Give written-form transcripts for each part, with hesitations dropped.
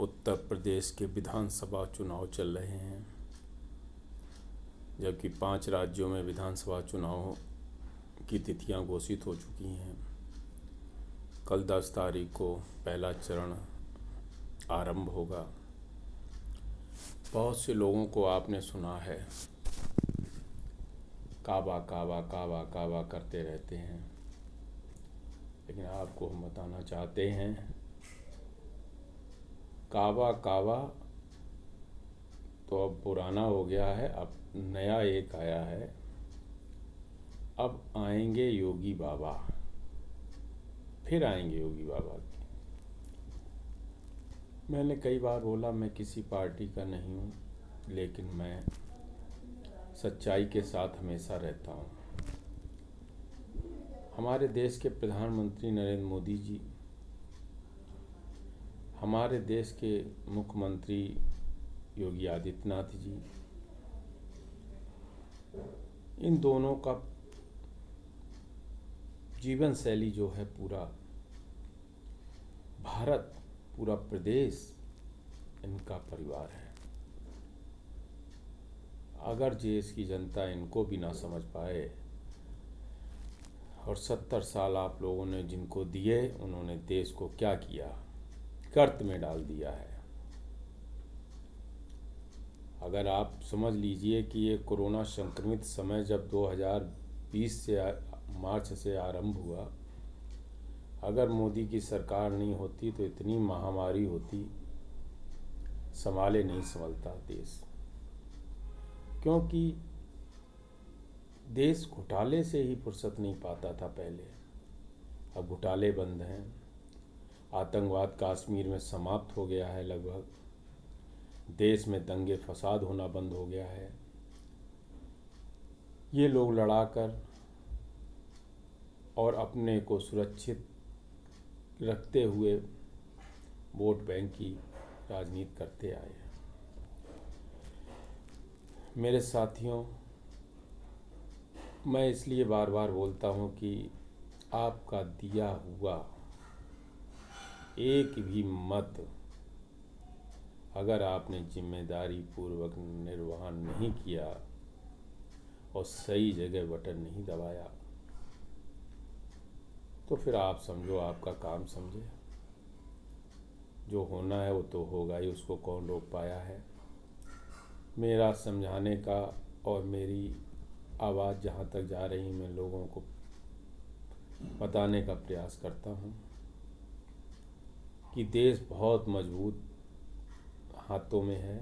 उत्तर प्रदेश के विधानसभा चुनाव चल रहे हैं, जबकि 5 राज्यों में विधानसभा चुनाव की तिथियां घोषित हो चुकी हैं। कल 10 तारीख को पहला चरण आरंभ होगा। बहुत से लोगों को आपने सुना है काबा काबा काबा काबा करते रहते हैं, लेकिन आपको हम बताना चाहते हैं काबा काबा तो अब पुराना हो गया है, अब नया एक आया है। अब आएंगे योगी बाबा, फिर आएंगे योगी बाबा। मैंने कई बार बोला मैं किसी पार्टी का नहीं हूँ, लेकिन मैं सच्चाई के साथ हमेशा रहता हूँ। हमारे देश के प्रधानमंत्री नरेंद्र मोदी जी, हमारे देश के मुख्यमंत्री योगी आदित्यनाथ जी, इन दोनों का जीवन शैली जो है, पूरा भारत, पूरा प्रदेश इनका परिवार है। अगर देश की जनता इनको भी ना समझ पाए, और 70 साल आप लोगों ने जिनको दिए, उन्होंने देश को क्या किया, कर्त में डाल दिया है। अगर आप समझ लीजिए कि ये कोरोना संक्रमित समय जब 2020 से मार्च से आरंभ हुआ, अगर मोदी की सरकार नहीं होती तो इतनी महामारी होती, संभाले नहीं संभलता देश। क्योंकि देश घोटाले से ही फुर्सत नहीं पाता था पहले, अब घोटाले बंद हैं। आतंकवाद कश्मीर में समाप्त हो गया है लगभग। देश में दंगे फसाद होना बंद हो गया है। ये लोग लड़ाकर और अपने को सुरक्षित रखते हुए वोट बैंक की राजनीति करते आए हैं। मेरे साथियों, मैं इसलिए बार बार बोलता हूँ कि आपका दिया हुआ एक भी मत अगर आपने जिम्मेदारी पूर्वक निर्वहन नहीं किया और सही जगह बटन नहीं दबाया, तो फिर आप समझो आपका काम समझे। जो होना है वो तो होगा ही, उसको कौन रोक पाया है। मेरा समझाने का और मेरी आवाज़ जहाँ तक जा रही, मैं लोगों को बताने का प्रयास करता हूँ कि देश बहुत मजबूत हाथों में है,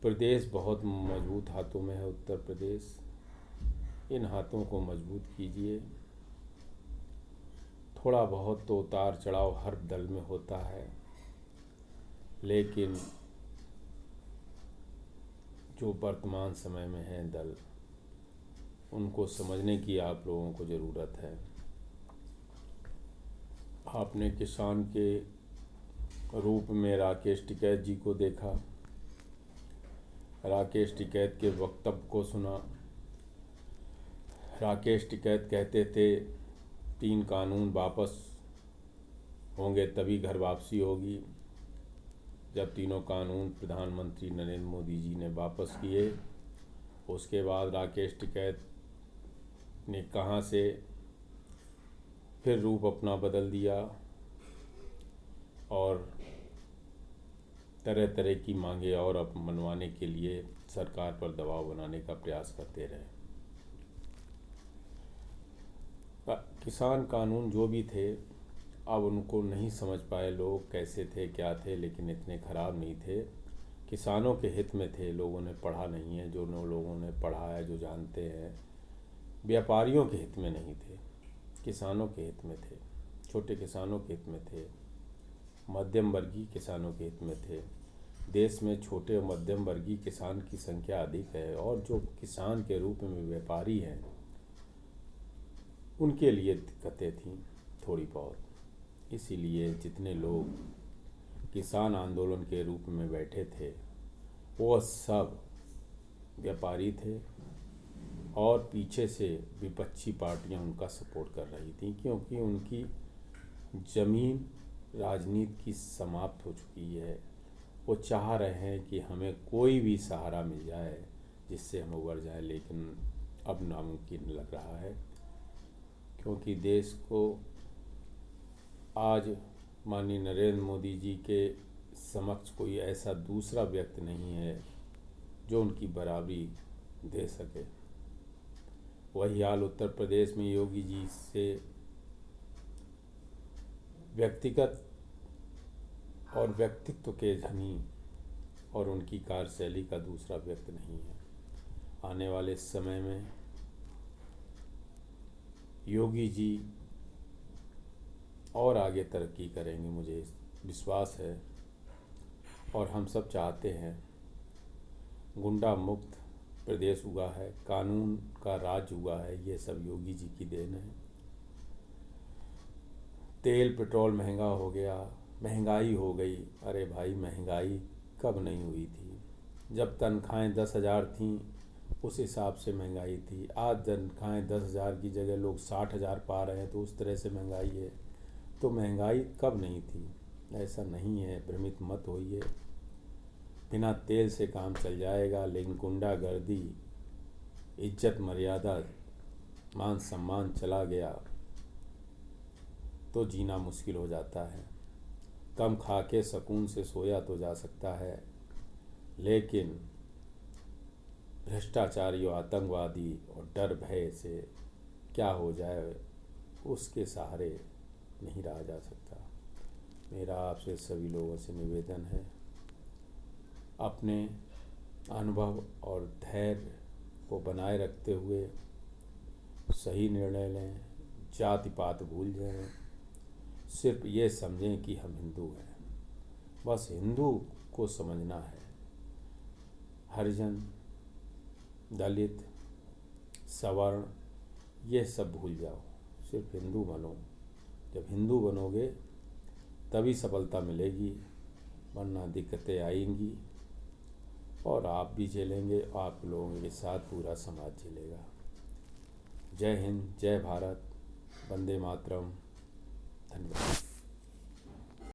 प्रदेश बहुत मजबूत हाथों में है, उत्तर प्रदेश। इन हाथों को मजबूत कीजिए। थोड़ा बहुत तो उतार चढ़ाव हर दल में होता है, लेकिन जो वर्तमान समय में हैं दल, उनको समझने की आप लोगों को ज़रूरत है। आपने किसान के रूप में राकेश टिकैत जी को देखा, राकेश टिकैत के वक्तव्य को सुना। राकेश टिकैत कहते थे 3 कानून वापस होंगे तभी घर वापसी होगी। जब तीनों कानून प्रधानमंत्री नरेंद्र मोदी जी ने वापस किए, उसके बाद राकेश टिकैत ने कहाँ से फिर रूप अपना बदल दिया और तरह तरह की मांगे और अब मनवाने के लिए सरकार पर दबाव बनाने का प्रयास करते रहे। किसान कानून जो भी थे, अब उनको नहीं समझ पाए लोग कैसे थे क्या थे, लेकिन इतने ख़राब नहीं थे। किसानों के हित में थे। लोगों ने पढ़ा नहीं है, जो लोगों ने पढ़ा है, जो जानते हैं, व्यापारियों के हित में नहीं थे, किसानों के हित में थे, छोटे किसानों के हित में थे, मध्यम वर्गीय किसानों के हित में थे। देश में छोटे और मध्यम वर्गीय किसान की संख्या अधिक है, और जो किसान के रूप में व्यापारी हैं, उनके लिए दिक्कतें थीं थोड़ी बहुत। इसीलिए जितने लोग किसान आंदोलन के रूप में बैठे थे, वो सब व्यापारी थे, और पीछे से विपक्षी पार्टियां उनका सपोर्ट कर रही थी, क्योंकि उनकी ज़मीन राजनीति की समाप्त हो चुकी है। वो चाह रहे हैं कि हमें कोई भी सहारा मिल जाए जिससे हम उबर जाए, लेकिन अब नामुमकिन लग रहा है, क्योंकि देश को आज माननीय नरेंद्र मोदी जी के समक्ष कोई ऐसा दूसरा व्यक्ति नहीं है जो उनकी बराबरी दे सके। वही हाल उत्तर प्रदेश में योगी जी से व्यक्तिगत और व्यक्तित्व के धनी और उनकी कार्यशैली का दूसरा व्यक्ति नहीं है। आने वाले समय में योगी जी और आगे तरक्की करेंगे, मुझे विश्वास है। और हम सब चाहते हैं गुंडा मुक्त प्रदेश हुआ है, कानून का राज हुआ है, ये सब योगी जी की देन है। तेल पेट्रोल महंगा हो गया, महंगाई हो गई। अरे भाई, महंगाई कब नहीं हुई थी? जब तनख्वाहें 10,000 थीं उस हिसाब से महंगाई थी। आज तनख्वाहें 10,000 की जगह लोग 60,000 पा रहे हैं, तो उस तरह से महंगाई है। तो महंगाई कब नहीं थी? ऐसा नहीं है, भ्रमित मत होइए। बिना तेल से काम चल जाएगा, लेकिन गुंडागर्दी, इज्जत मर्यादा, मान सम्मान चला गया तो जीना मुश्किल हो जाता है। कम खा के सुकून से सोया तो जा सकता है, लेकिन भ्रष्टाचारी और आतंकवादी और डर भय से क्या हो जाए उसके सहारे नहीं रहा जा सकता। मेरा आपसे सभी लोगों से निवेदन है, अपने अनुभव और धैर्य को बनाए रखते हुए सही निर्णय लें, जाति पात भूल जाएं। सिर्फ ये समझें कि हम हिंदू हैं, बस हिंदू को समझना है। हरिजन, दलित, सवर्ण ये सब भूल जाओ, सिर्फ हिंदू बनो। जब हिंदू बनोगे तभी सफलता मिलेगी, वरना दिक्कतें आएंगी और आप भी झेलेंगे, आप लोगों के साथ पूरा समाज झेलेगा। जय हिंद, जय भारत, वंदे मातरम। धन्यवाद।